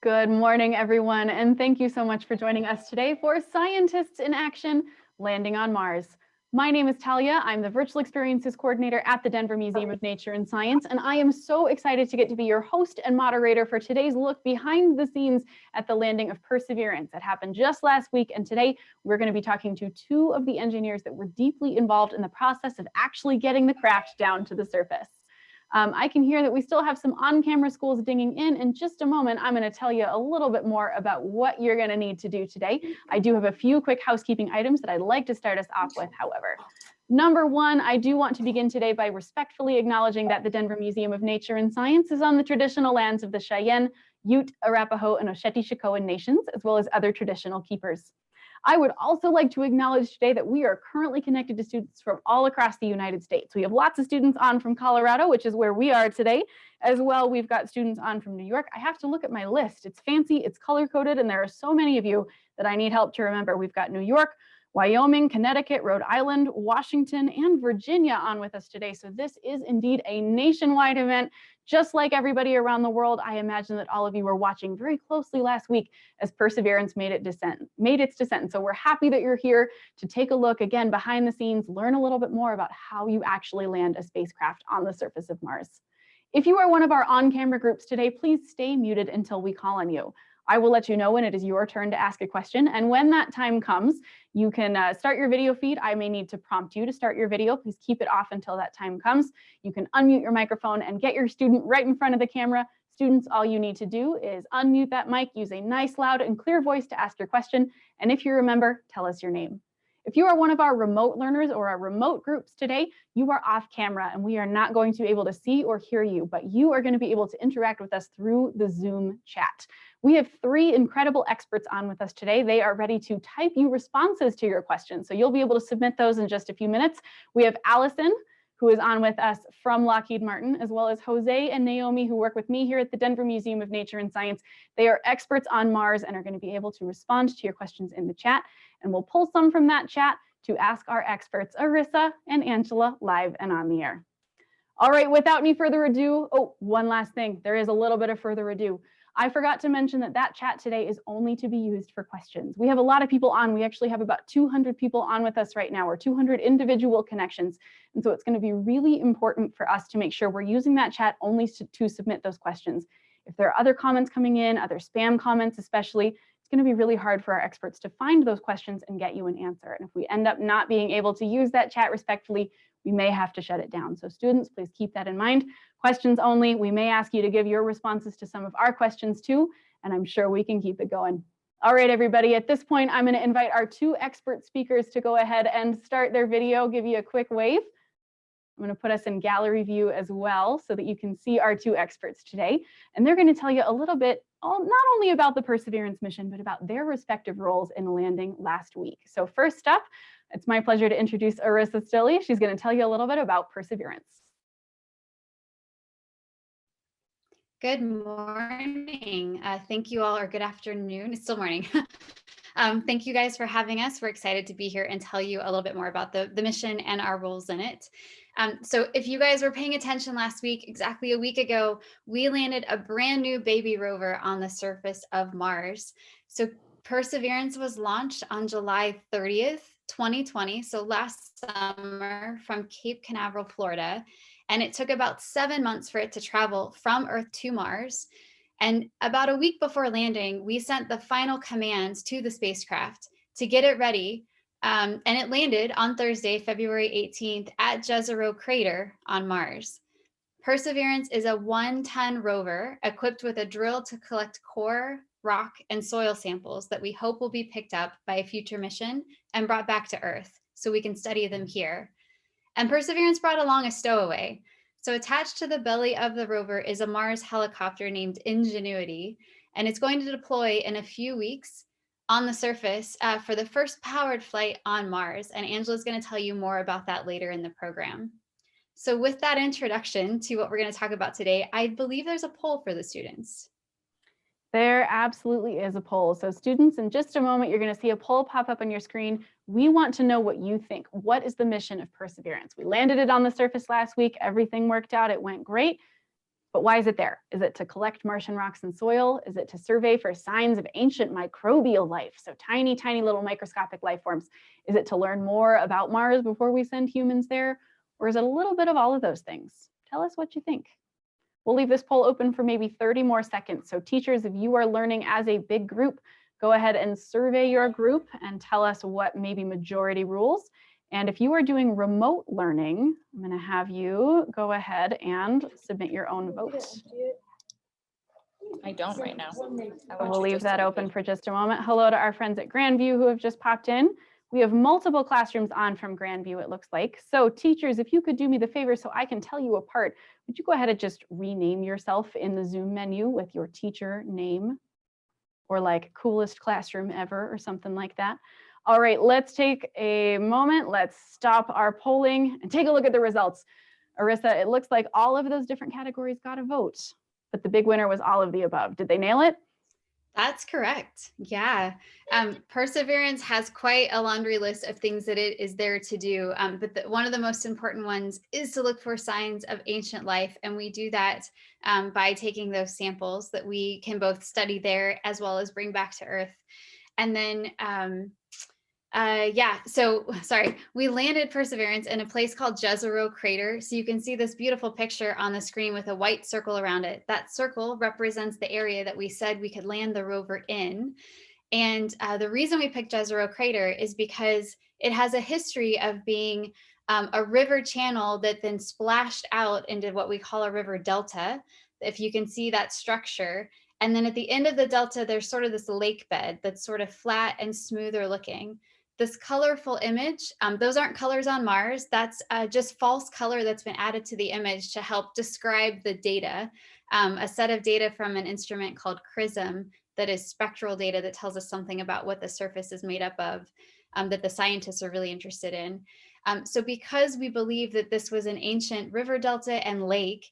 Good morning, everyone, and thank you so much for joining us today for Scientists in Action, Landing on Mars. My name is Talia. I'm the Virtual Experiences Coordinator at the Denver Museum of Nature and Science, and I am so excited to get to be your host and moderator for today's look behind the scenes at the landing of Perseverance. That happened just last week, and today we're going to be talking to two of the engineers that were deeply involved in the process of actually getting the craft down to the surface. I can hear that we still have some on-camera schools dinging in. In just a moment, I'm going to tell you a little bit more about what you're going to need to do today. I do have a few quick housekeeping items that I'd like to start us off with, however. Number one, I do want to begin today by respectfully acknowledging that the Denver Museum of Nature and Science is on the traditional lands of the Cheyenne, Ute, Arapaho, and Oceti-Sakowin nations, as well as other traditional keepers. I would also like to acknowledge today that we are currently connected to students from all across the United States. We have lots of students on from Colorado, which is where we are today. As well, we've got students on from New York. I have to look at my list. It's fancy, it's color-coded, and there are so many of you that I need help to remember. We've got New York, Wyoming, Connecticut, Rhode Island, Washington, and Virginia on with us today. So this is indeed a nationwide event. Just like everybody around the world, I imagine that all of you were watching very closely last week as Perseverance made its descent. So we're happy that you're here to take a look again behind the scenes, learn a little bit more about how you actually land a spacecraft on the surface of Mars. If you are one of our on-camera groups today, please stay muted until we call on you. I will let you know when it is your turn to ask a question. And when that time comes, you can start your video feed. I may need to prompt you to start your video. Please keep it off until that time comes. You can unmute your microphone and get your student right in front of the camera. Students, all you need to do is unmute that mic, use a nice, loud, and clear voice to ask your question. And if you remember, tell us your name. If you are one of our remote learners or our remote groups today, you are off camera and we are not going to be able to see or hear you, but you are going to be able to interact with us through the Zoom chat. We have three incredible experts on with us today. They are ready to type you responses to your questions. So you'll be able to submit those in just a few minutes. We have Allison, who is on with us from Lockheed Martin, as well as Jose and Naomi, who work with me here at the Denver Museum of Nature and Science. They are experts on Mars and are going to be able to respond to your questions in the chat. And we'll pull some from that chat to ask our experts, Arissa and Angela, live and on the air. All right, without any further ado, one last thing. There is a little bit of further ado. I forgot to mention that chat today is only to be used for questions. We have a lot of people on. We actually have about 200 people on with us right now, or 200 individual connections. And so it's going to be really important for us to make sure we're using that chat only to submit those questions. If there are other comments coming in, other spam comments especially, it's going to be really hard for our experts to find those questions and get you an answer. And if we end up not being able to use that chat respectfully, we may have to shut it down. So students, please keep that in mind. Questions only. We may ask you to give your responses to some of our questions too, and I'm sure we can keep it going. All right, everybody, at this point, I'm going to invite our two expert speakers to go ahead and start their video, give you a quick wave. I'm going to put us in gallery view as well so that you can see our two experts today. And they're going to tell you a little bit, not only about the Perseverance mission, but about their respective roles in landing last week. So first up, it's my pleasure to introduce Arissa Stilley. She's going to tell you a little bit about Perseverance. Good morning. Thank you all, or good afternoon. It's still morning. Thank you guys for having us. We're excited to be here and tell you a little bit more about the mission and our roles in it. So if you guys were paying attention last week, exactly a week ago, we landed a brand new baby rover on the surface of Mars. So Perseverance was launched on July 30th, 2020, so last summer from Cape Canaveral, Florida. And it took about 7 months for it to travel from Earth to Mars. And about a week before landing, we sent the final commands to the spacecraft to get it ready. And it landed on Thursday, February 18th at Jezero Crater on Mars. Perseverance is a 1-ton rover equipped with a drill to collect core, rock, and soil samples that we hope will be picked up by a future mission and brought back to Earth so we can study them here. And Perseverance brought along a stowaway. So attached to the belly of the rover is a Mars helicopter named Ingenuity, and it's going to deploy in a few weeks on the surface for the first powered flight on Mars. And Angela's going to tell you more about that later in the program. So with that introduction to what we're going to talk about today, I believe there's a poll for the students. There absolutely is a poll. So students, in just a moment, you're going to see a poll pop up on your screen. We want to know what you think. What is the mission of Perseverance? We landed it on the surface last week. Everything worked out. It went great. But why is it there? Is it to collect Martian rocks and soil? Is it to survey for signs of ancient microbial life? So tiny, tiny little microscopic life forms. Is it to learn more about Mars before we send humans there? Or is it a little bit of all of those things? Tell us what you think. We'll leave this poll open for maybe 30 more seconds. So teachers, if you are learning as a big group, go ahead and survey your group and tell us what maybe majority rules. And if you are doing remote learning, I'm going to have you go ahead and submit your own vote. I don't right now. We'll leave that open for just a moment. Hello to our friends at Grandview who have just popped in. We have multiple classrooms on from Grandview, it looks like. So teachers, if you could do me the favor so I can tell you apart, would you go ahead and just rename yourself in the Zoom menu with your teacher name or like coolest classroom ever or something like that? All right, let's take a moment. Let's stop our polling and take a look at the results. Arissa, it looks like all of those different categories got a vote, but the big winner was all of the above. Did they nail it? That's correct. Yeah. Perseverance has quite a laundry list of things that it is there to do. But one of the most important ones is to look for signs of ancient life. And we do that by taking those samples that we can both study there as well as bring back to Earth. And then we landed Perseverance in a place called Jezero Crater. So you can see this beautiful picture on the screen with a white circle around it. That circle represents the area that we said we could land the rover in. And the reason we picked Jezero Crater is because it has a history of being a river channel that then splashed out into what we call a river delta, if you can see that structure. And then at the end of the delta, there's sort of this lake bed that's sort of flat and smoother looking. This colorful image, those aren't colors on Mars. That's just false color that's been added to the image to help describe the data, a set of data from an instrument called CRISM that is spectral data that tells us something about what the surface is made up of, that the scientists are really interested in. So because we believe that this was an ancient river delta and lake,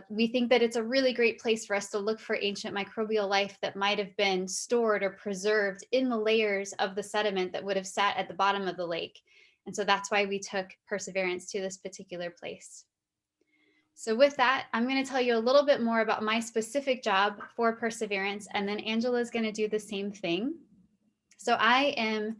we think that it's a really great place for us to look for ancient microbial life that might have been stored or preserved in the layers of the sediment that would have sat at the bottom of the lake. And so that's why we took Perseverance to this particular place. So with that, I'm going to tell you a little bit more about my specific job for Perseverance, and then Angela is going to do the same thing. So I am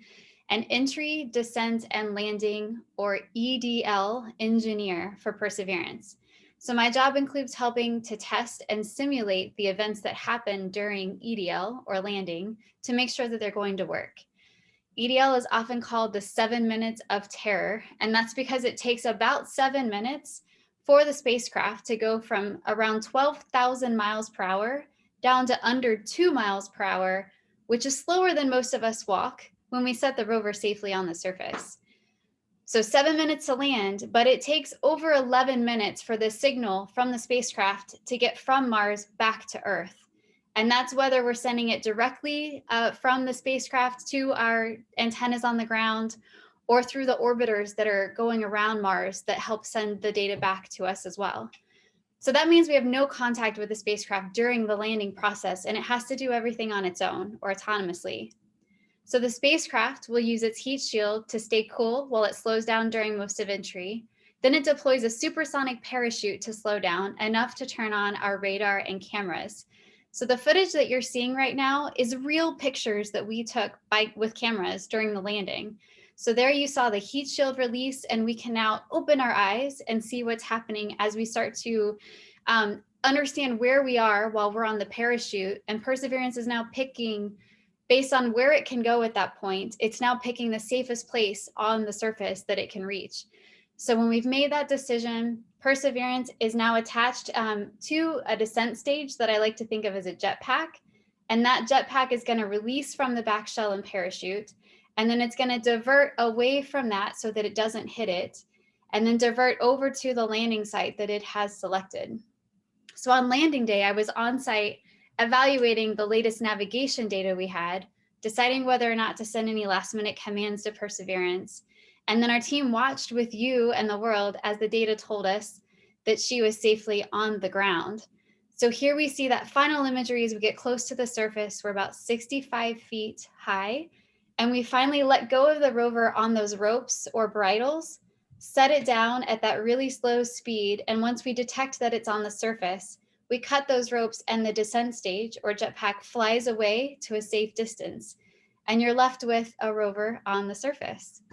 an entry, descent, and landing, or EDL engineer for Perseverance. So my job includes helping to test and simulate the events that happen during EDL or landing to make sure that they're going to work. EDL is often called the 7 minutes of terror, and that's because it takes about 7 minutes for the spacecraft to go from around 12,000 miles per hour down to under 2 miles per hour, which is slower than most of us walk when we set the rover safely on the surface. So 7 minutes to land, but it takes over 11 minutes for the signal from the spacecraft to get from Mars back to Earth. And that's whether we're sending it directly from the spacecraft to our antennas on the ground or through the orbiters that are going around Mars that help send the data back to us as well. So that means we have no contact with the spacecraft during the landing process, and it has to do everything on its own or autonomously. So the spacecraft will use its heat shield to stay cool while it slows down during most of entry. Then it deploys a supersonic parachute to slow down enough to turn on our radar and cameras. So the footage that you're seeing right now is real pictures that we took with cameras during the landing. So there you saw the heat shield release, and we can now open our eyes and see what's happening as we start to understand where we are while we're on the parachute. And Perseverance is now picking, based on where it can go at that point, it's now picking the safest place on the surface that it can reach. So when we've made that decision, Perseverance is now attached to a descent stage that I like to think of as a jetpack. And that jetpack is going to release from the back shell and parachute. And then it's going to divert away from that so that it doesn't hit it, and then divert over to the landing site that it has selected. So on landing day, I was on site evaluating the latest navigation data we had, deciding whether or not to send any last minute commands to Perseverance. And then our team watched with you and the world as the data told us that she was safely on the ground. So here we see that final imagery as we get close to the surface. We're about 65 feet high, and we finally let go of the rover on those ropes or bridles, set it down at that really slow speed. And once we detect that it's on the surface, we cut those ropes and the descent stage or jetpack flies away to a safe distance, and you're left with a rover on the surface.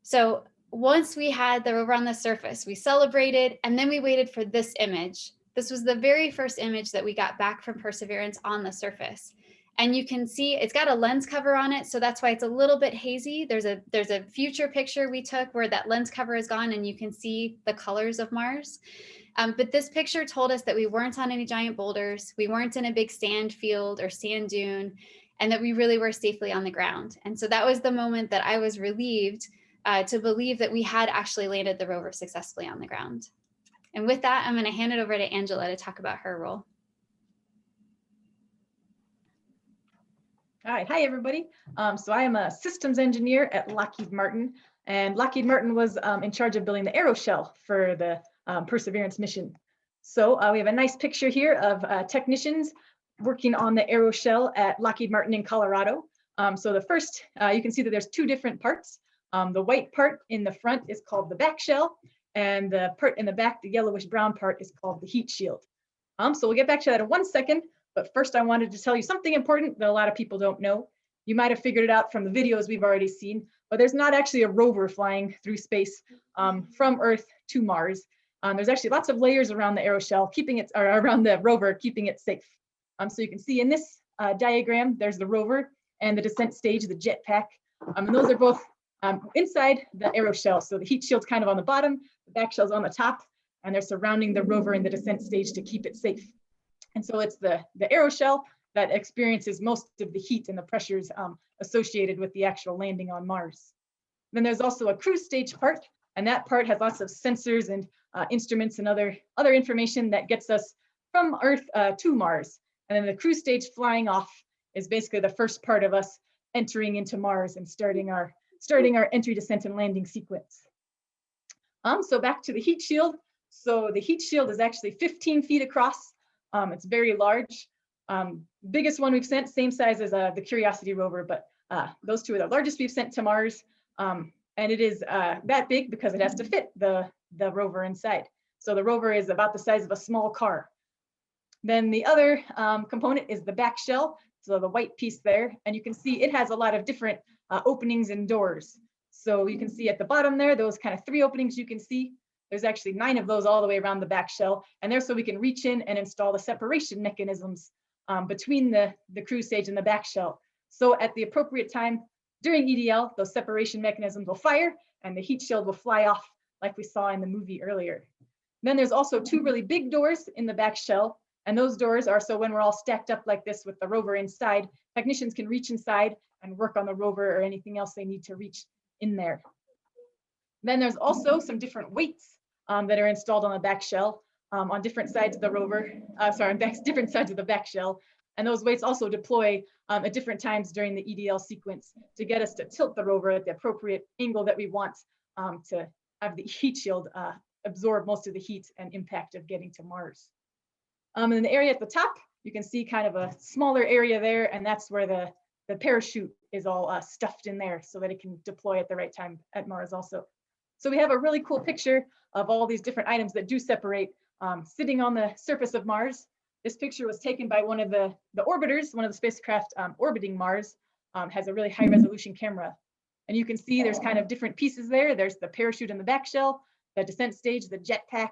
So once we had the rover on the surface, we celebrated, and then we waited for this image. This was the very first image that we got back from Perseverance on the surface. And you can see it's got a lens cover on it, so that's why it's a little bit hazy. There's a future picture we took where that lens cover is gone and you can see the colors of Mars. But this picture told us that we weren't on any giant boulders, we weren't in a big sand field or sand dune, and that we really were safely on the ground. And so that was the moment that I was relieved to believe that we had actually landed the rover successfully on the ground. And with that, I'm going to hand it over to Angela to talk about her role. All right, hi everybody. So I am a systems engineer at Lockheed Martin, and Lockheed Martin was in charge of building the aeroshell for the Perseverance mission. So we have a nice picture here of technicians working on the aeroshell at Lockheed Martin in Colorado. So the first, you can see that there's two different parts. The white part in the front is called the back shell, and the part in the back, the yellowish brown part, is called the heat shield. So we'll get back to that in 1 second. But first, I wanted to tell you something important that a lot of people don't know. You might have figured it out from the videos we've already seen, but there's not actually a rover flying through space from Earth to Mars. There's actually lots of layers around the aeroshell, or around the rover, keeping it safe. So you can see in this diagram, there's the rover and the descent stage, the jetpack, and those are both inside the aeroshell. So the heat shield's kind of on the bottom, the back shell's on the top, and they're surrounding the rover and the descent stage to keep it safe. And so it's the aeroshell that experiences most of the heat and the pressures associated with the actual landing on Mars. Then there's also a cruise stage part, and that part has lots of sensors and instruments and other information that gets us from Earth to Mars. And then the cruise stage flying off is basically the first part of us entering into Mars and starting our entry, descent, and landing sequence. So back to the heat shield. So the heat shield is actually 15 feet across. It's very large. Biggest one we've sent, same size as the Curiosity rover, but those two are the largest we've sent to Mars. And it is that big because it has to fit the rover inside. So the rover is about the size of a small car. Then the other component is the back shell, so the white piece there. And you can see it has a lot of different openings and doors. So you can see at the bottom there, those kind of 3 openings you can see. There's actually 9 of those all the way around the back shell, and there so we can reach in and install the separation mechanisms between the cruise stage and the back shell. So at the appropriate time during EDL, those separation mechanisms will fire and the heat shield will fly off like we saw in the movie earlier. Then there's also 2 really big doors in the back shell, and those doors are so when we're all stacked up like this with the rover inside, technicians can reach inside and work on the rover or anything else they need to reach in there. Then there's also some different weights that are installed on the back shell on different sides of the rover, different sides of the back shell. And those weights also deploy at different times during the EDL sequence to get us to tilt the rover at the appropriate angle that we want to have the heat shield absorb most of the heat and impact of getting to Mars. In the area at the top, you can see kind of a smaller area there, and that's where the parachute is all stuffed in there so that it can deploy at the right time at Mars also. So we have a really cool picture of all these different items that do separate sitting on the surface of Mars. This picture was taken by one of the orbiters, one of the spacecraft orbiting Mars, has a really high resolution camera. And you can see there's kind of different pieces there. There's the parachute in the back shell, the descent stage, the jetpack,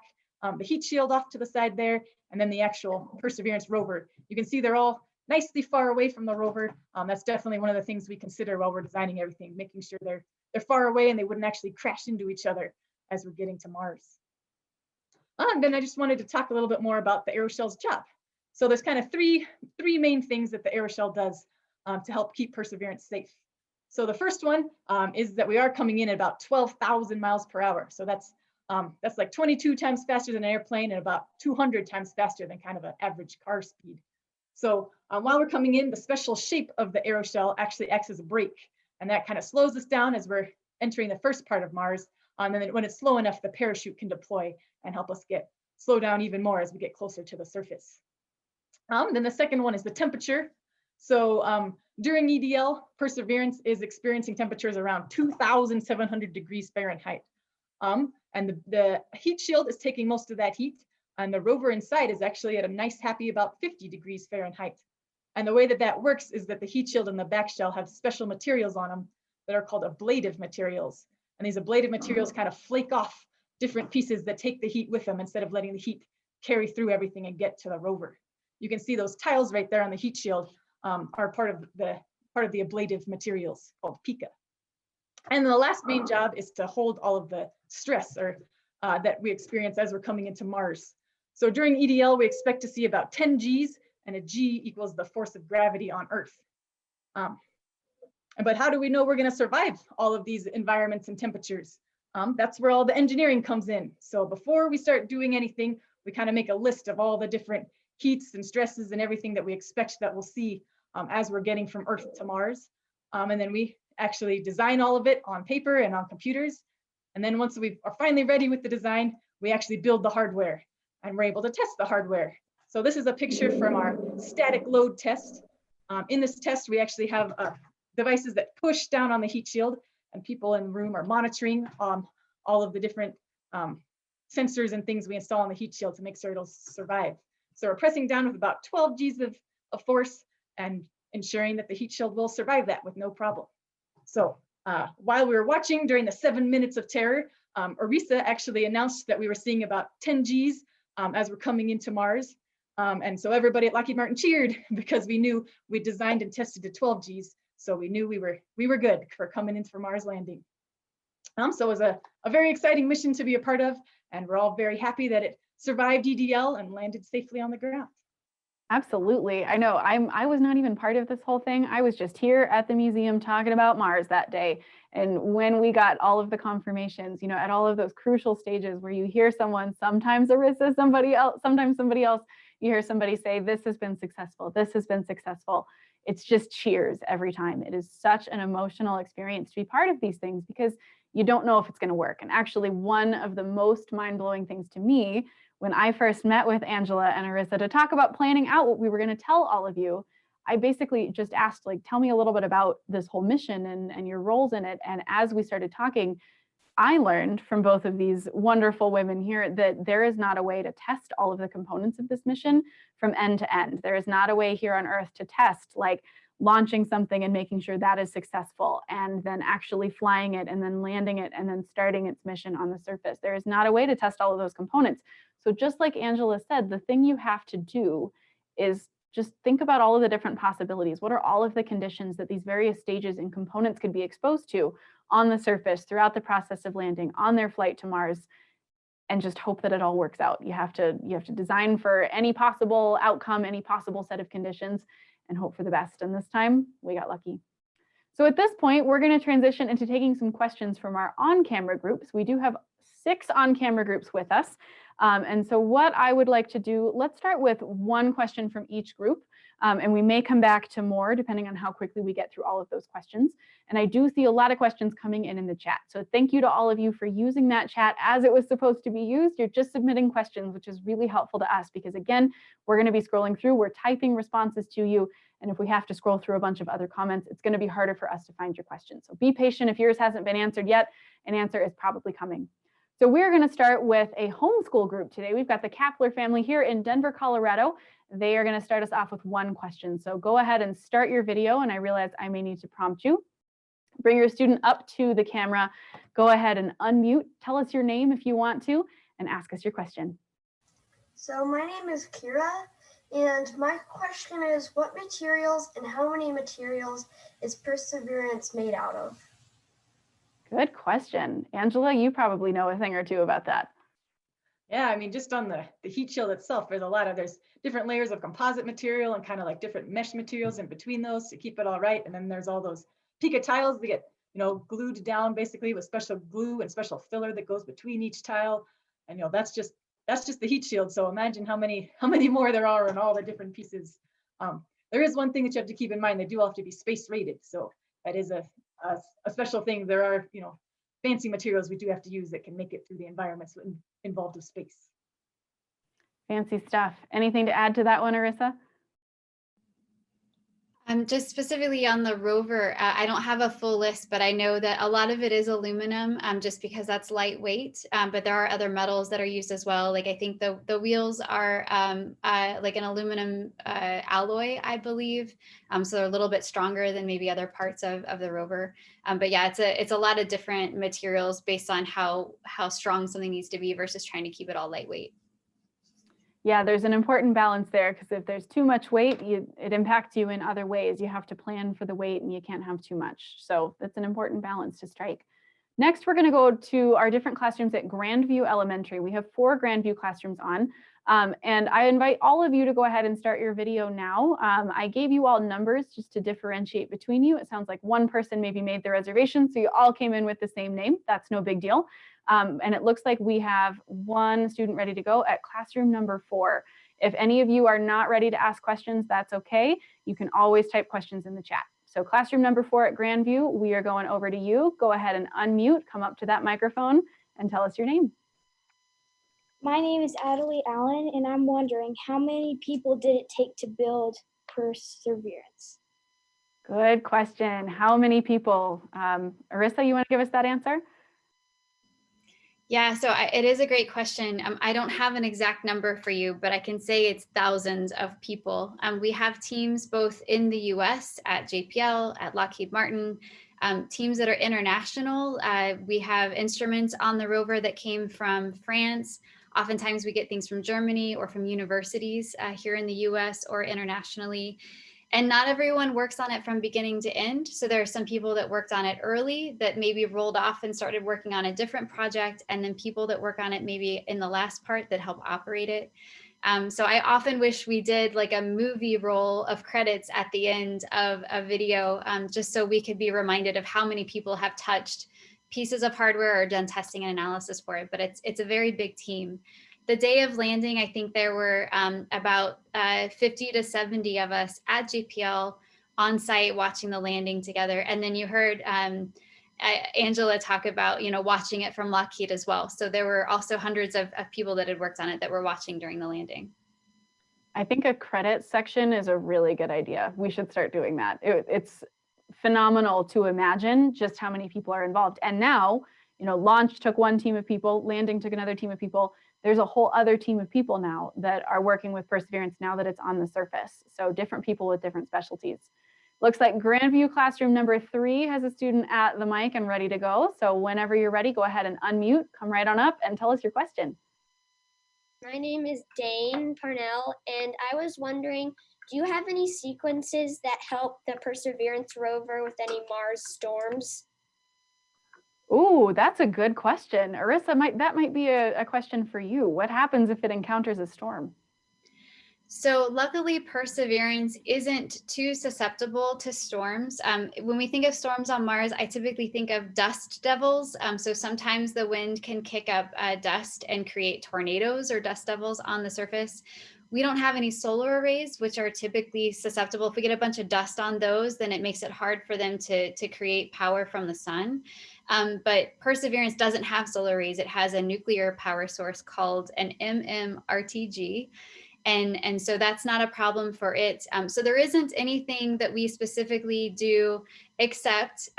the heat shield off to the side there, and then the actual Perseverance rover. You can see they're all nicely far away from the rover. That's definitely one of the things we consider while we're designing everything, making sure they're far away and they wouldn't actually crash into each other as we're getting to Mars. And then I just wanted to talk a little bit more about the aeroshell's job. So there's kind of three main things that the aeroshell does to help keep Perseverance safe. So the first one is that we are coming in at about 12,000 miles per hour. So that's like 22 times faster than an airplane and about 200 times faster than kind of an average car speed. So while we're coming in, the special shape of the aeroshell actually acts as a brake, and that kind of slows us down as we're entering the first part of Mars. And then when it's slow enough, the parachute can deploy and help us slow down even more as we get closer to the surface. Then the second one is the temperature. So during EDL, Perseverance is experiencing temperatures around 2,700 degrees Fahrenheit. And the heat shield is taking most of that heat. And the rover inside is actually at a nice, happy about 50 degrees Fahrenheit. And the way that that works is that the heat shield and the back shell have special materials on them that are called ablative materials. And these ablative materials kind of flake off different pieces that take the heat with them instead of letting the heat carry through everything and get to the rover. You can see those tiles right there on the heat shield are part of the ablative materials called pica. And the last main job is to hold all of the stress that we experience as we're coming into Mars. So during EDL, we expect to see about 10 Gs, and a G equals the force of gravity on Earth. But how do we know we're going to survive all of these environments and temperatures? That's where all the engineering comes in. So before we start doing anything, we kind of make a list of all the different heats and stresses and everything that we expect that we'll see as we're getting from Earth to Mars. And then we actually design all of it on paper and on computers. And then once we are finally ready with the design, we actually build the hardware and we're able to test the hardware. So this is a picture from our static load test. In this test, we actually have devices that push down on the heat shield, and people in the room are monitoring all of the different sensors and things we install on the heat shield to make sure it'll survive. So we're pressing down with about 12 Gs of force and ensuring that the heat shield will survive that with no problem. So while we were watching during the 7 minutes of terror, Orisa actually announced that we were seeing about 10 Gs as we're coming into Mars. And so everybody at Lockheed Martin cheered because we knew we designed and tested to 12 Gs. So we knew we were good for coming in for Mars landing. So it was a very exciting mission to be a part of, and we're all very happy that it survived EDL and landed safely on the ground. Absolutely. I know I was not even part of this whole thing. I was just here at the museum talking about Mars that day. And when we got all of the confirmations, you know, at all of those crucial stages where you hear someone, sometimes Orisa, somebody else, sometimes somebody else, you hear somebody say, this has been successful, this has been successful. It's just cheers every time. It is such an emotional experience to be part of these things because you don't know if it's going to work. And actually, one of the most mind-blowing things to me when I first met with Angela and Orisa to talk about planning out what we were going to tell all of you, I basically just asked, like, tell me a little bit about this whole mission and your roles in it. And as we started talking, I learned from both of these wonderful women here that there is not a way to test all of the components of this mission from end to end. There is not a way here on Earth to test, like, launching something and making sure that is successful and then actually flying it and then landing it and then starting its mission on the surface. There is not a way to test all of those components. So just like Angela said, the thing you have to do is just think about all of the different possibilities. What are all of the conditions that these various stages and components could be exposed to on the surface throughout the process of landing, on their flight to Mars, and just hope that it all works out. You have to design for any possible outcome, any possible set of conditions, and hope for the best. And this time we got lucky. So at this point, we're going to transition into taking some questions from our on-camera groups. We do have 6 on-camera groups with us. And so what I would like to do, let's start with one question from each group. And we may come back to more depending on how quickly we get through all of those questions. And I do see a lot of questions coming in the chat. So thank you to all of you for using that chat as it was supposed to be used. You're just submitting questions, which is really helpful to us because, again, we're going to be scrolling through, we're typing responses to you. And if we have to scroll through a bunch of other comments, it's going to be harder for us to find your questions. So be patient. If yours hasn't been answered yet, an answer is probably coming. So we're going to start with a homeschool group today. We've got the Kapler family here in Denver, Colorado. They are going to start us off with one question. So go ahead and start your video. And I realize I may need to prompt you. Bring your student up to the camera. Go ahead and unmute. Tell us your name if you want to, and ask us your question. So my name is Kira, and my question is, what materials and how many materials is Perseverance made out of? Good question. Angela, you probably know a thing or two about that. Yeah, I mean, just on the heat shield itself, there's different layers of composite material and kind of like different mesh materials in between those to keep it all right. And then there's all those pica tiles that get, glued down basically with special glue and special filler that goes between each tile. And that's just the heat shield. So imagine how many more there are in all the different pieces. There is one thing that you have to keep in mind. They do all have to be space rated. So that is a special thing. There are, fancy materials we do have to use that can make it through the environments involved with space. Fancy stuff. Anything to add to that one, Orisa? Just specifically on the rover, I don't have a full list, but I know that a lot of it is aluminum, just because that's lightweight. But there are other metals that are used as well. Like I think the wheels are like an aluminum alloy, I believe. So they're a little bit stronger than maybe other parts of the rover. But yeah, it's a lot of different materials based on how strong something needs to be versus trying to keep it all lightweight. Yeah, there's an important balance there because if there's too much weight, it impacts you in other ways. You have to plan for the weight and you can't have too much. So that's an important balance to strike. Next, we're going to go to our different classrooms at Grandview Elementary. We have 4 Grandview classrooms on, and I invite all of you to go ahead and start your video now. I gave you all numbers just to differentiate between you. It sounds like one person maybe made the reservation, so you all came in with the same name. That's no big deal. And it looks like we have one student ready to go at classroom number 4. If any of you are not ready to ask questions, that's okay. You can always type questions in the chat. So classroom number 4 at Grandview, we are going over to you. Go ahead and unmute, come up to that microphone and tell us your name. My name is Adelie Allen, and I'm wondering how many people did it take to build Perseverance? Good question. How many people? Arissa, you want to give us that answer? Yeah, so it is a great question. I don't have an exact number for you, but I can say it's thousands of people. We have teams both in the US at JPL, at Lockheed Martin, teams that are international. We have instruments on the rover that came from France. Oftentimes we get things from Germany or from universities here in the US or internationally. And not everyone works on it from beginning to end. So there are some people that worked on it early that maybe rolled off and started working on a different project. And then people that work on it maybe in the last part that help operate it. So I often wish we did like a movie roll of credits at the end of a video, just so we could be reminded of how many people have touched pieces of hardware or done testing and analysis for it. But it's a very big team. The day of landing, I think there were about 50 to 70 of us at JPL on site watching the landing together. And then you heard Angela talk about, watching it from Lockheed as well. So there were also hundreds of people that had worked on it that were watching during the landing. I think a credit section is a really good idea. We should start doing that. It's phenomenal to imagine just how many people are involved. And now, launch took one team of people, landing took another team of people. There's a whole other team of people now that are working with Perseverance now that it's on the surface. So different people with different specialties. Looks like Grandview classroom number 3 has a student at the mic and ready to go. So whenever you're ready, go ahead and unmute, come right on up and tell us your question. My name is Dane Parnell, and I was wondering, do you have any sequences that help the Perseverance rover with any Mars storms? Ooh, that's a good question. Arissa, that might be a question for you. What happens if it encounters a storm? So luckily, Perseverance isn't too susceptible to storms. When we think of storms on Mars, I typically think of dust devils. So sometimes the wind can kick up dust and create tornadoes or dust devils on the surface. We don't have any solar arrays, which are typically susceptible. If we get a bunch of dust on those, then it makes it hard for them to create power from the sun. But Perseverance doesn't have solar arrays. It has a nuclear power source called an MMRTG. And so that's not a problem for it. So there isn't anything that we specifically do except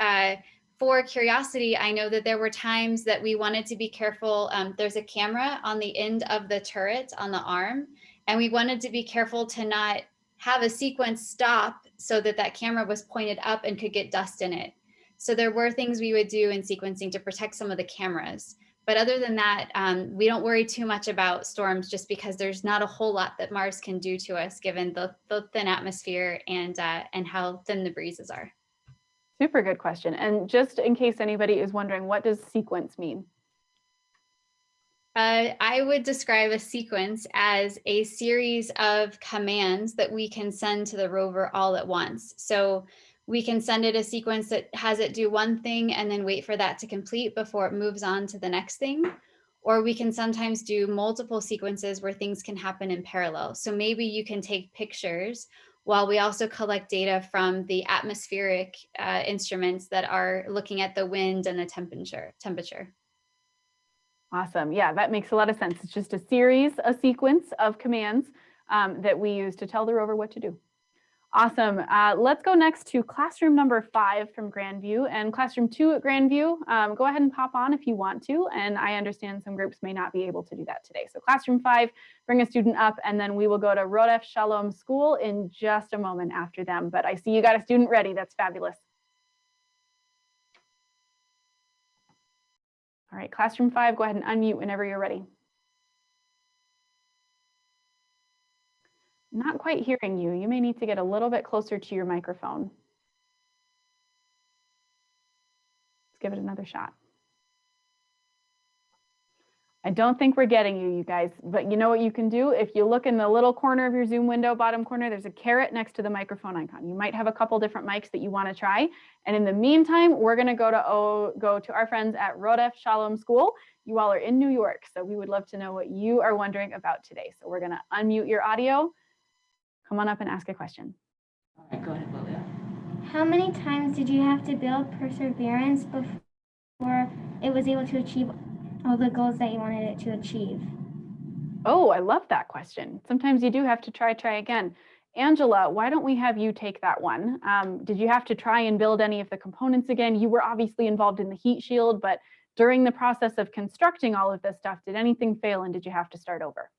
for curiosity. I know that there were times that we wanted to be careful. There's a camera on the end of the turret on the arm, and we wanted to be careful to not have a sequence stop so that camera was pointed up and could get dust in it. So there were things we would do in sequencing to protect some of the cameras. But other than that, we don't worry too much about storms just because there's not a whole lot that Mars can do to us given the thin atmosphere and how thin the breezes are. Super good question. And just in case anybody is wondering, what does sequence mean? I would describe a sequence as a series of commands that we can send to the rover all at once. So we can send it a sequence that has it do one thing and then wait for that to complete before it moves on to the next thing. Or we can sometimes do multiple sequences where things can happen in parallel. So maybe you can take pictures while we also collect data from the atmospheric instruments that are looking at the wind and the temperature. Awesome. Yeah, that makes a lot of sense. It's just a sequence of commands that we use to tell the rover what to do. Awesome. Let's go next to classroom number 5 from Grandview and classroom 2 at Grandview. Go ahead and pop on if you want to. And I understand some groups may not be able to do that today. So classroom 5, bring a student up, and then we will go to Rodef Shalom School in just a moment after them. But I see you got a student ready. That's fabulous. All right, classroom 5, go ahead and unmute whenever you're ready. Not quite hearing you. You may need to get a little bit closer to your microphone. Let's give it another shot. I don't think we're getting you guys, but you know what you can do? If you look in the little corner of your Zoom window, bottom corner, there's a caret next to the microphone icon. You might have a couple different mics that you want to try. And in the meantime, we're going to go to our friends at Rodef Shalom School. You all are in New York, so we would love to know what you are wondering about today. So we're going to unmute your audio. Come on up and ask a question. All right, go ahead, Lilia. How many times did you have to build Perseverance before it was able to achieve all the goals that you wanted it to achieve? Oh, I love that question. Sometimes you do have to try again. Angela, why don't we have you take that one? Did you have to try and build any of the components again? You were obviously involved in the heat shield, but during the process of constructing all of this stuff, did anything fail and did you have to start over?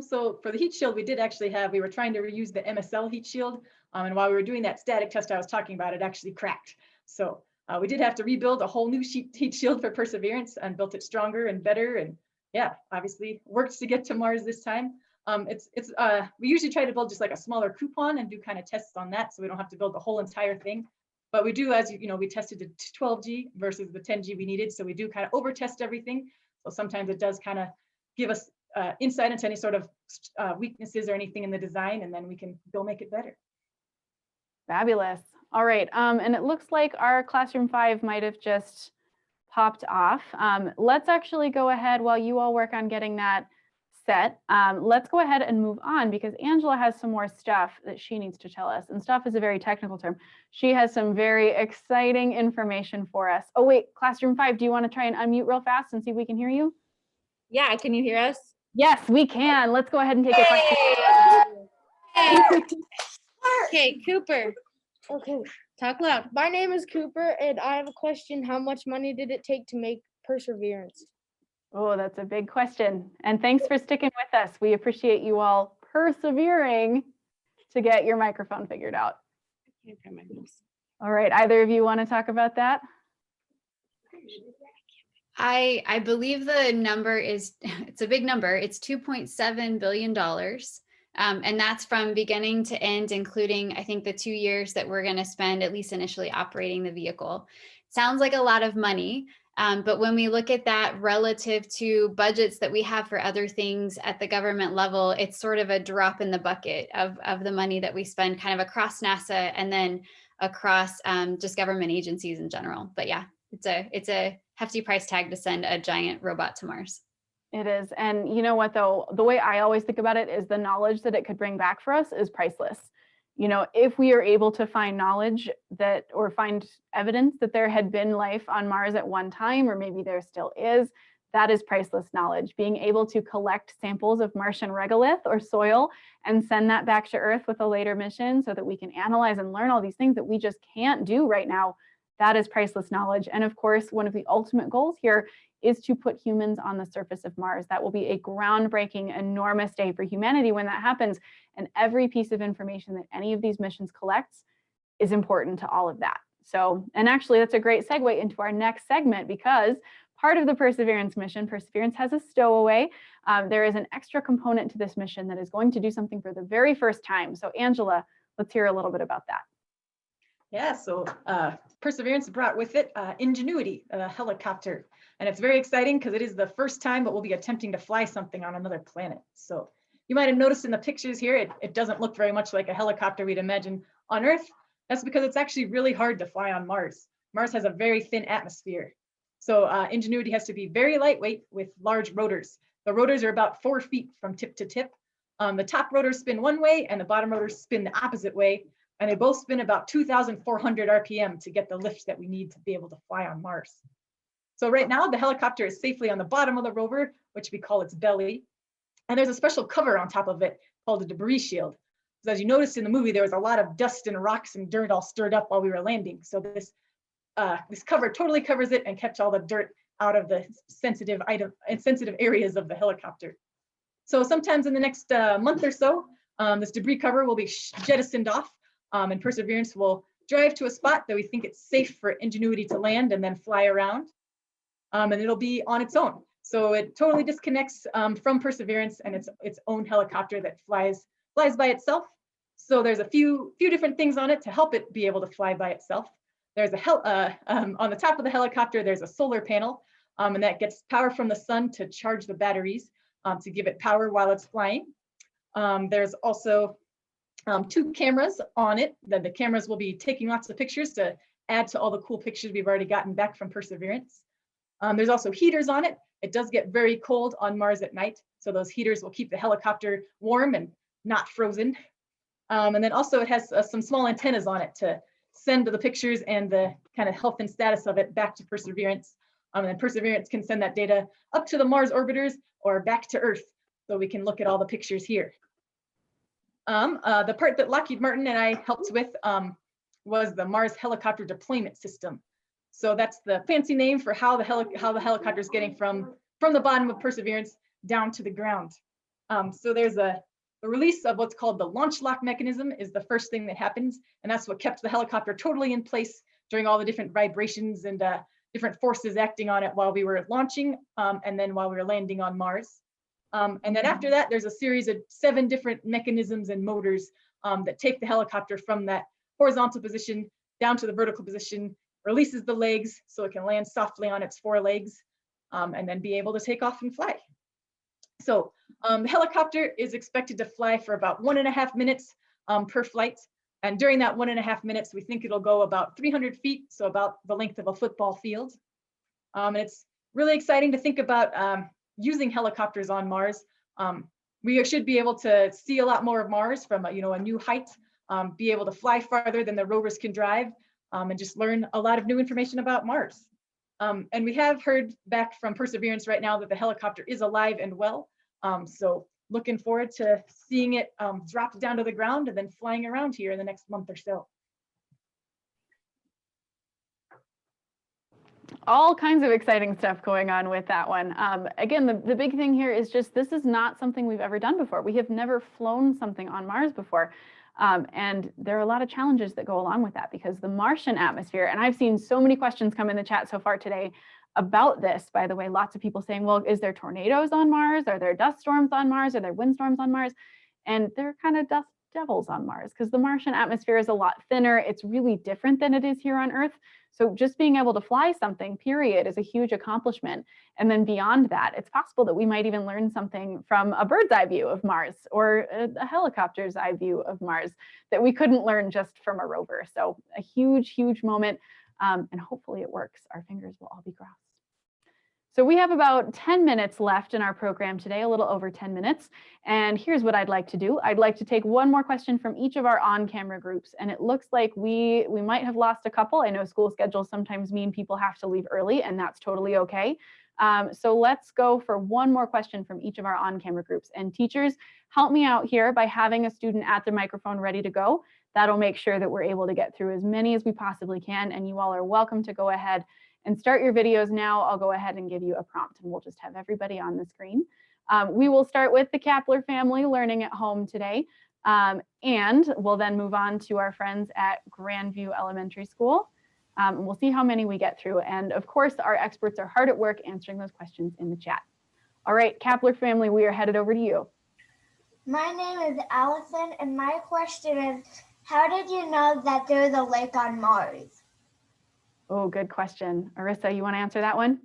So for the heat shield, we were trying to reuse the MSL heat shield. And while we were doing that static test I was talking about, it actually cracked. So we did have to rebuild a whole new heat shield for Perseverance and built it stronger and better. And yeah, obviously worked to get to Mars this time. We usually try to build just like a smaller coupon and do kind of tests on that, so we don't have to build the whole entire thing. But we do, as you know, we tested the 12G versus the 10G we needed. So we do kind of over test everything. So sometimes it does kind of give us insight into any sort of weaknesses or anything in the design, and then we can go make it better. Fabulous. All right, and it looks like our classroom 5 might have just popped off. Let's actually go ahead while you all work on getting that set. Let's go ahead and move on because Angela has some more stuff that she needs to tell us. And stuff is a very technical term. She has some very exciting information for us. Oh wait, classroom 5, do you want to try and unmute real fast and see if we can hear you? Yeah, can you hear us? Yes, we can. Let's go ahead and take a question. Okay, Cooper. Okay. Talk loud. My name is Cooper, and I have a question. How much money did it take to make Perseverance? Oh, that's a big question. And thanks for sticking with us. We appreciate you all persevering to get your microphone figured out. All right, either of you want to talk about that? I believe the number is, it's a big number. It's $2.7 billion. And that's from beginning to end, including, I think, the 2 years that we're going to spend at least initially operating the vehicle. Sounds like a lot of money. But when we look at that relative to budgets that we have for other things at the government level, it's sort of a drop in the bucket of the money that we spend kind of across NASA and then across just government agencies in general. But yeah, it's a hefty price tag to send a giant robot to Mars. It is. And you know what, though, the way I always think about it is the knowledge that it could bring back for us is priceless. You know, if we are able to find knowledge that, or find evidence that there had been life on Mars at one time, or maybe there still is, that is priceless knowledge. Being able to collect samples of Martian regolith or soil and send that back to Earth with a later mission so that we can analyze and learn all these things that we just can't do right now, that is priceless knowledge. And of course, one of the ultimate goals here is to put humans on the surface of Mars. That will be a groundbreaking, enormous day for humanity when that happens. And every piece of information that any of these missions collects is important to all of that. So, and actually that's a great segue into our next segment, because part of the Perseverance mission, Perseverance has a stowaway. There is an extra component to this mission that is going to do something for the very first time. So Angela, let's hear a little bit about that. Yeah, so Perseverance brought with it Ingenuity, a helicopter. And it's very exciting because it is the first time that we'll be attempting to fly something on another planet. So you might have noticed in the pictures here, it doesn't look very much like a helicopter we'd imagine on Earth. That's because it's actually really hard to fly on Mars. Mars has a very thin atmosphere. So Ingenuity has to be very lightweight with large rotors. The rotors are about 4 feet from tip to tip. The top rotors spin one way and the bottom rotors spin the opposite way. And they both spin about 2,400 RPM to get the lift that we need to be able to fly on Mars. So right now, the helicopter is safely on the bottom of the rover, which we call its belly. And there's a special cover on top of it called a debris shield. because as you noticed in the movie, there was a lot of dust and rocks and dirt all stirred up while we were landing. So this cover totally covers it and kept all the dirt out of the sensitive areas of the helicopter. So sometimes in the next month or so, this debris cover will be jettisoned off, and Perseverance will drive to a spot that we think it's safe for Ingenuity to land and then fly around, and it'll be on its own. So it totally disconnects from Perseverance and its own helicopter that flies by itself. So there's a few different things on it to help it be able to fly by itself. There's on the top of the helicopter, there's a solar panel, and that gets power from the sun to charge the batteries to give it power while it's flying. There's also 2 cameras on it. The cameras will be taking lots of pictures to add to all the cool pictures we've already gotten back from Perseverance. There's also heaters on it. It does get very cold on Mars at night, so those heaters will keep the helicopter warm and not frozen. And then also it has some small antennas on it to send the pictures and the kind of health and status of it back to Perseverance. And then Perseverance can send that data up to the Mars orbiters or back to Earth, so we can look at all the pictures here. The part that Lockheed Martin and I helped with was the Mars Helicopter Deployment System. So that's the fancy name for how the helicopter is getting from the bottom of Perseverance down to the ground. So there's the release of what's called the launch lock mechanism is the first thing that happens, and that's what kept the helicopter totally in place during all the different vibrations and different forces acting on it while we were launching and then while we were landing on Mars. And then after that, there's a series of 7 different mechanisms and motors that take the helicopter from that horizontal position down to the vertical position, releases the legs so it can land softly on its 4 legs, and then be able to take off and fly. So the helicopter is expected to fly for about 1.5 minutes per flight. And during that 1.5 minutes, we think it'll go about 300 feet, so about the length of a football field. And it's really exciting to think about using helicopters on Mars. We should be able to see a lot more of Mars from a new height, be able to fly farther than the rovers can drive, and just learn a lot of new information about Mars. And we have heard back from Perseverance right now that the helicopter is alive and well. So looking forward to seeing it drop down to the ground and then flying around here in the next month or so. All kinds of exciting stuff going on with that one. Again, the big thing here is just this is not something we've ever done before. We have never flown something on Mars before. And there are a lot of challenges that go along with that because the Martian atmosphere, and I've seen so many questions come in the chat so far today about this, by the way, lots of people saying, well, is there tornadoes on Mars? Are there dust storms on Mars? Are there windstorms on Mars? And they're kind of dust devils on Mars because the Martian atmosphere is a lot thinner. It's really different than it is here on Earth. So just being able to fly something, period, is a huge accomplishment. And then beyond that, it's possible that we might even learn something from a bird's eye view of Mars or a helicopter's eye view of Mars that we couldn't learn just from a rover. So a huge, huge moment. And hopefully it works. Our fingers will all be crossed. So we have about 10 minutes left in our program today, a little over 10 minutes. And here's what I'd like to do. I'd like to take one more question from each of our on-camera groups. And it looks like we might have lost a couple. I know school schedules sometimes mean people have to leave early, and that's totally okay. So let's go for one more question from each of our on-camera groups. And teachers, help me out here by having a student at the microphone ready to go. That'll make sure that we're able to get through as many as we possibly can. And you all are welcome to go ahead and start your videos now. I'll go ahead and give you a prompt and we'll just have everybody on the screen. We will start with the Kapler family learning at home today. And we'll then move on to our friends at Grandview Elementary School. We'll see how many we get through. And of course, our experts are hard at work answering those questions in the chat. All right, Kapler family, we are headed over to you. My name is Allison, and my question is, how did you know that there's a lake on Mars? Oh, good question. Arissa, you want to answer that one?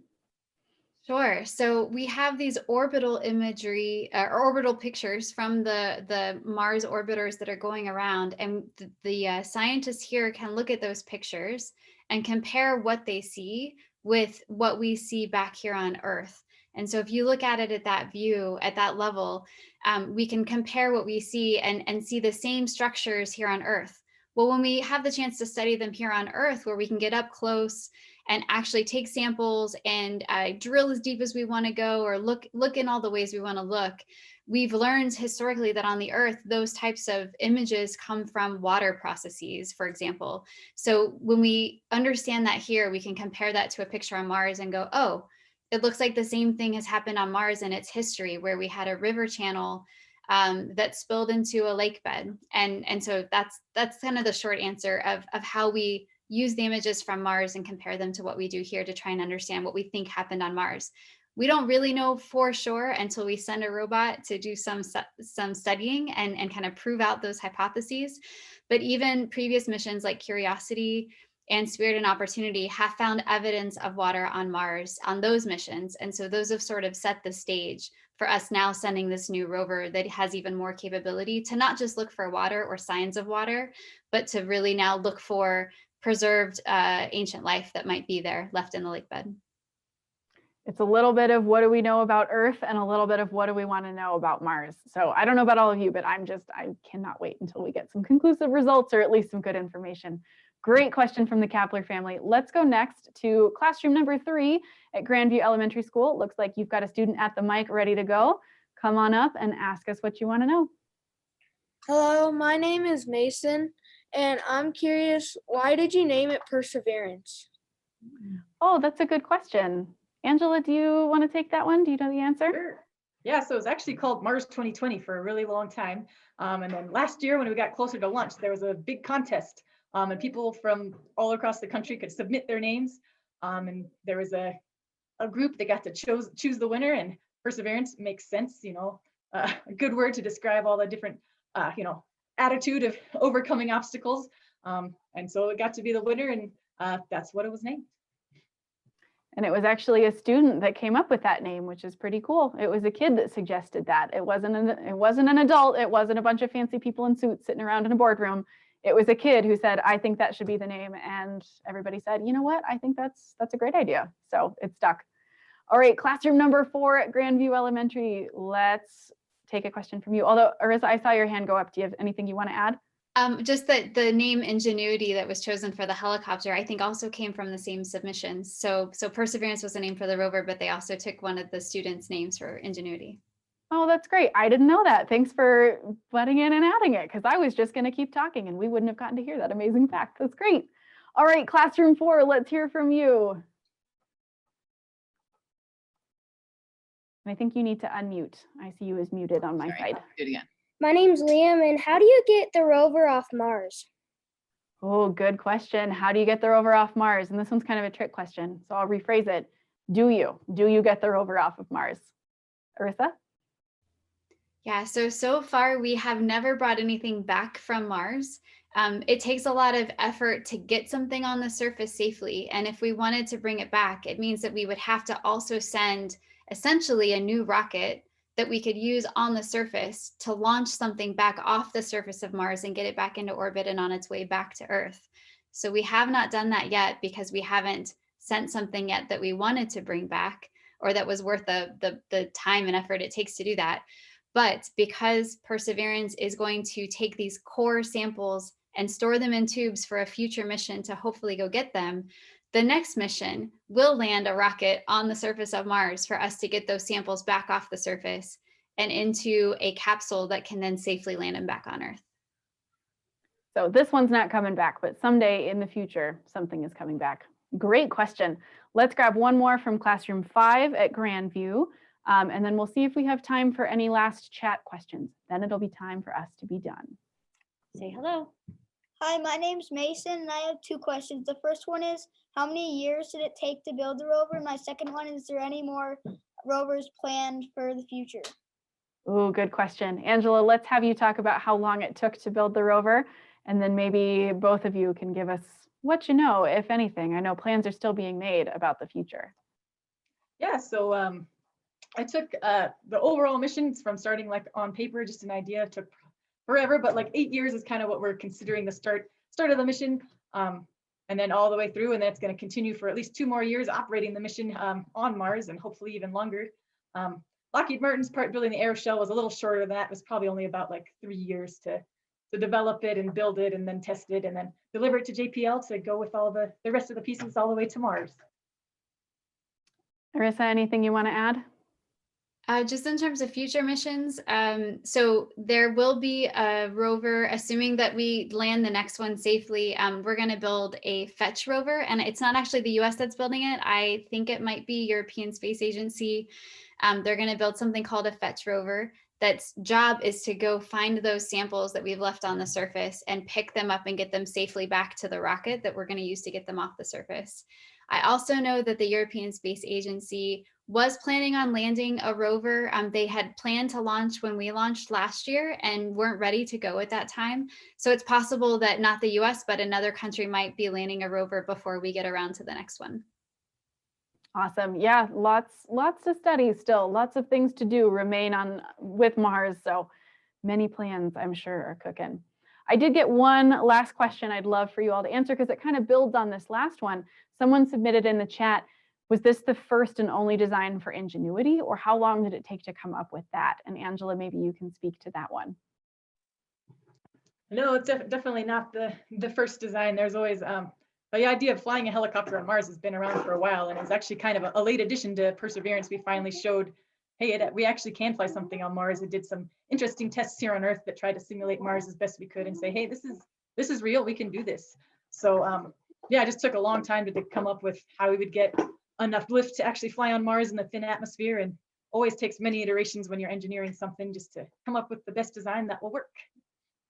Sure. So we have these orbital imagery or orbital pictures from the Mars orbiters that are going around, and the scientists here can look at those pictures and compare what they see with what we see back here on Earth. And so if you look at it at that view, at that level, we can compare what we see and see the same structures here on Earth. Well, when we have the chance to study them here on Earth, where we can get up close and actually take samples and drill as deep as we want to go, or look in all the ways we want to look, we've learned historically that on the Earth, those types of images come from water processes, for example. So when we understand that here, we can compare that to a picture on Mars and go, oh, it looks like the same thing has happened on Mars in its history, where we had a river channel that spilled into a lake bed. And so that's kind of the short answer of how we use the images from Mars and compare them to what we do here to try and understand what we think happened on Mars. We don't really know for sure until we send a robot to do some studying and kind of prove out those hypotheses. But even previous missions like Curiosity and Spirit and Opportunity have found evidence of water on Mars on those missions. And so those have sort of set the stage for us now sending this new rover that has even more capability to not just look for water or signs of water, but to really now look for preserved ancient life that might be there left in the lake bed. It's a little bit of what do we know about Earth and a little bit of what do we want to know about Mars. So I don't know about all of you, but I cannot wait until we get some conclusive results or at least some good information. Great question from the Kapler family. Let's go next to classroom number 3 at Grandview Elementary School. It looks like you've got a student at the mic ready to go. Come on up and ask us what you want to know. Hello, my name is Mason, and I'm curious, why did you name it Perseverance? Oh, that's a good question. Angela, do you want to take that one? Do you know the answer? Sure. Yeah, so it was actually called Mars 2020 for a really long time. And then last year when we got closer to launch, there was a big contest and people from all across the country could submit their names. And there was a group that got to choose the winner, and Perseverance makes sense, you know, a good word to describe all the different, you know, attitude of overcoming obstacles. And so it got to be the winner, and that's what it was named. And it was actually a student that came up with that name, which is pretty cool. It was a kid that suggested that. It wasn't an adult. It wasn't a bunch of fancy people in suits sitting around in a boardroom. It was a kid who said, I think that should be the name. And everybody said, you know what? I think that's a great idea. So it stuck. All right, classroom number 4 at Grandview Elementary. Let's take a question from you. Although, Arissa, I saw your hand go up. Do you have anything you want to add? Just that the name Ingenuity that was chosen for the helicopter, I think also came from the same submissions. So Perseverance was the name for the rover, but they also took one of the students' names for Ingenuity. Oh, that's great. I didn't know that. Thanks for butting in and adding it, because I was just going to keep talking and we wouldn't have gotten to hear that amazing fact. That's great. All right, classroom 4, let's hear from you. And I think you need to unmute. I see you as muted on my side. Do it again. My name's Liam, and how do you get the rover off Mars? Oh, good question. How do you get the rover off Mars? And this one's kind of a trick question, so I'll rephrase it. Do you get the rover off of Mars? Arissa? Yeah, so far we have never brought anything back from Mars. It takes a lot of effort to get something on the surface safely. And if we wanted to bring it back, it means that we would have to also send essentially a new rocket that we could use on the surface to launch something back off the surface of Mars and get it back into orbit and on its way back to Earth. So we have not done that yet because we haven't sent something yet that we wanted to bring back or that was worth the time and effort it takes to do that. But because Perseverance is going to take these core samples and store them in tubes for a future mission to hopefully go get them, the next mission will land a rocket on the surface of Mars for us to get those samples back off the surface and into a capsule that can then safely land them back on Earth. So this one's not coming back, but someday in the future, something is coming back. Great question. Let's grab one more from classroom 5 at Grandview. And then we'll see if we have time for any last chat questions. Then it'll be time for us to be done. Say hello. Hi, my name's Mason, and I have 2 questions. The first one is, how many years did it take to build the rover? My second one is there any more rovers planned for the future? Oh, good question. Angela, let's have you talk about how long it took to build the rover, and then maybe both of you can give us what you know, if anything. I know plans are still being made about the future. Yeah, so I took the overall missions from starting like on paper, just an idea, took forever, but like 8 years is kind of what we're considering the start of the mission, and then all the way through, and then it's going to continue for at least 2 more years operating the mission on Mars, and hopefully even longer. Lockheed Martin's part building the aeroshell was a little shorter than that. It was probably only about like 3 years to to develop it and build it and then test it and then deliver it to JPL to go with all the rest of the pieces all the way to Mars. Arissa, anything you want to add? Just in terms of future missions, so there will be a rover, assuming that we land the next one safely. We're going to build a fetch rover, and it's not actually the US that's building it. I think it might be European Space Agency. They're going to build something called a fetch rover. That's job is to go find those samples that we've left on the surface and pick them up and get them safely back to the rocket that we're going to use to get them off the surface. I also know that the European Space Agency was planning on landing a rover. They had planned to launch when we launched last year and weren't ready to go at that time. So it's possible that not the US, but another country might be landing a rover before we get around to the next one. Awesome. Yeah, lots to study still. Lots of things to do remain on with Mars. So many plans, I'm sure, are cooking. I did get one last question I'd love for you all to answer because it kind of builds on this last one. Someone submitted in the chat, was this the first and only design for Ingenuity, or how long did it take to come up with that? And Angela, maybe you can speak to that one. No, it's definitely not the first design. There's always the idea of flying a helicopter on Mars has been around for a while, and it's actually kind of a late addition to Perseverance. We finally showed, hey, we actually can fly something on Mars. We did some interesting tests here on Earth that tried to simulate Mars as best we could and say, hey, this is real. We can do this. So yeah, it just took a long time to come up with how we would get enough lift to actually fly on Mars in the thin atmosphere, and always takes many iterations when you're engineering something just to come up with the best design that will work.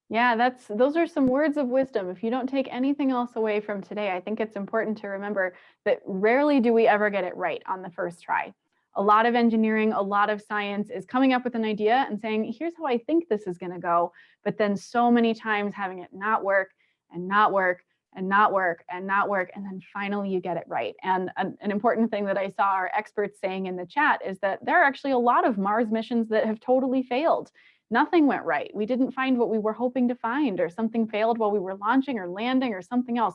Yeah, those are some words of wisdom. If you don't take anything else away from today, I think it's important to remember that rarely do we ever get it right on the first try. A lot of engineering, a lot of science is coming up with an idea and saying, here's how I think this is going to go. But then so many times having it not work and not work and not work and not work. And then finally you get it right. And an important thing that I saw our experts saying in the chat is that there are actually a lot of Mars missions that have totally failed. Nothing went right. We didn't find what we were hoping to find, or something failed while we were launching or landing or something else.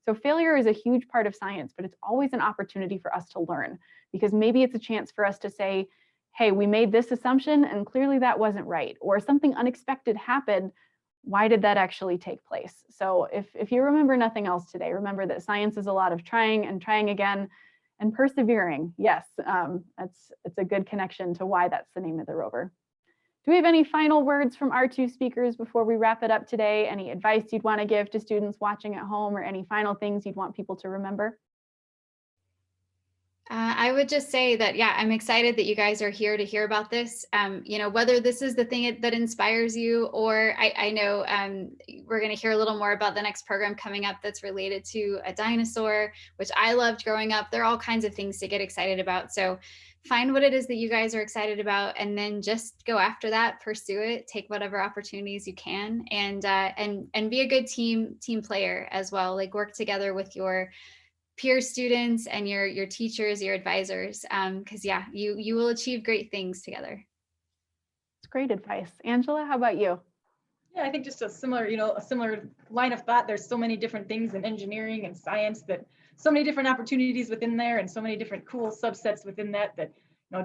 So failure is a huge part of science, but it's always an opportunity for us to learn, because maybe it's a chance for us to say, hey, we made this assumption and clearly that wasn't right, or something unexpected happened. Why did that actually take place? So if you remember nothing else today, remember that science is a lot of trying and trying again and persevering. Yes, it's a good connection to why that's the name of the rover. Do we have any final words from our two speakers before we wrap it up today? Any advice you'd want to give to students watching at home, or any final things you'd want people to remember? I would just say that, yeah, I'm excited that you guys are here to hear about this. You know, whether this is the thing that inspires you, or I know we're going to hear a little more about the next program coming up that's related to a dinosaur, which I loved growing up. There are all kinds of things to get excited about. So find what it is that you guys are excited about, and then just go after that, pursue it, take whatever opportunities you can, and be a good team player as well. Like, work together with your peer students and your teachers, your advisors, because yeah, you will achieve great things together. It's great advice. Angela, how about you? Yeah, I think just a similar line of thought. There's so many different things in engineering and science, that so many different opportunities within there, and so many different cool subsets within that,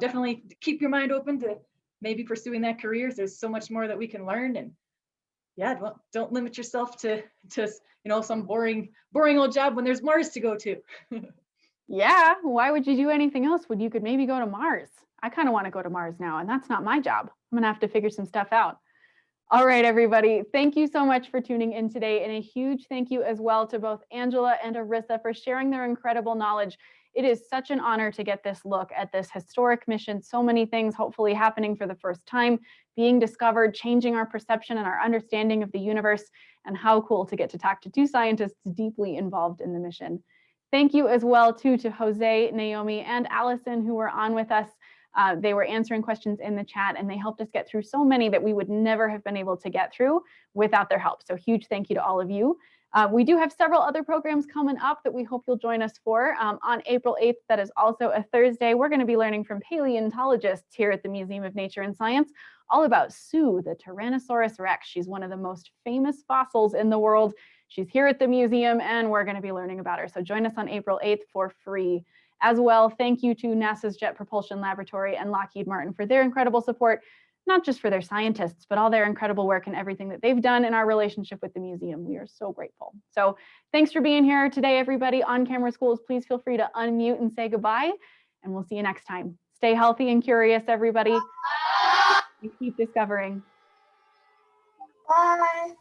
definitely keep your mind open to maybe pursuing that career. There's so much more that we can learn, and yeah, don't limit yourself to some boring old job when there's Mars to go to. Yeah, why would you do anything else when you could maybe go to Mars? I kind of want to go to Mars now, and that's not my job. I'm gonna have to figure some stuff out. All right, everybody, thank you so much for tuning in today, and a huge thank you as well to both Angela and Arissa for sharing their incredible knowledge. It is such an honor to get this look at this historic mission. So many things hopefully happening for the first time, being discovered, changing our perception and our understanding of the universe, and how cool to get to talk to two scientists deeply involved in the mission. Thank you as well to Jose, Naomi, and Allison, who were on with us. They were answering questions in the chat, and they helped us get through so many that we would never have been able to get through without their help. So huge thank you to all of you. We do have several other programs coming up that we hope you'll join us for. On April 8th, that is also a Thursday, we're going to be learning from paleontologists here at the Museum of Nature and Science all about Sue, the Tyrannosaurus rex. She's one of the most famous fossils in the world. She's here at the museum, and we're going to be learning about her. So join us on April 8th for free. As well, thank you to NASA's Jet Propulsion Laboratory and Lockheed Martin for their incredible support. not just for their scientists, but all their incredible work and everything that they've done in our relationship with the museum. We are so grateful. So thanks for being here today, everybody. On Camera Schools, please feel free to unmute and say goodbye, and we'll see you next time. Stay healthy and curious, everybody, and keep discovering. Bye.